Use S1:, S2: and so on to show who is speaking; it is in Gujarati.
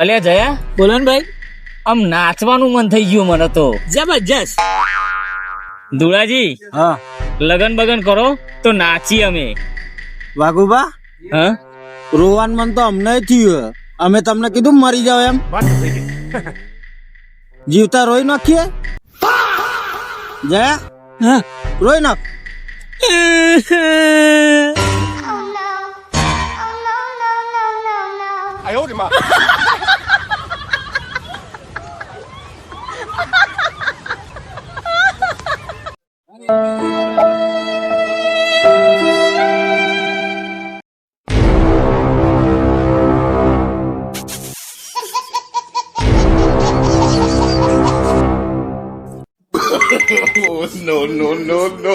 S1: અલ્યા જયા,
S2: બોલો ને ભાઈ.
S1: આમ નાચવાનું મન થઈ ગયું મને તો.
S2: જબરજસ્ત.
S1: ધુળાજી,
S3: હા
S1: લગન બગન કરો તો નાચી અમે.
S3: વાઘુબા,
S1: હા,
S3: રોવાનું મન તો અમને થયું. અમે તમને કીધું મરી જાવ એમ. જીવતા રોઈ નાખીએ. જયા,
S2: હા.
S3: રોઈ નાખ.
S4: No, no, no, no.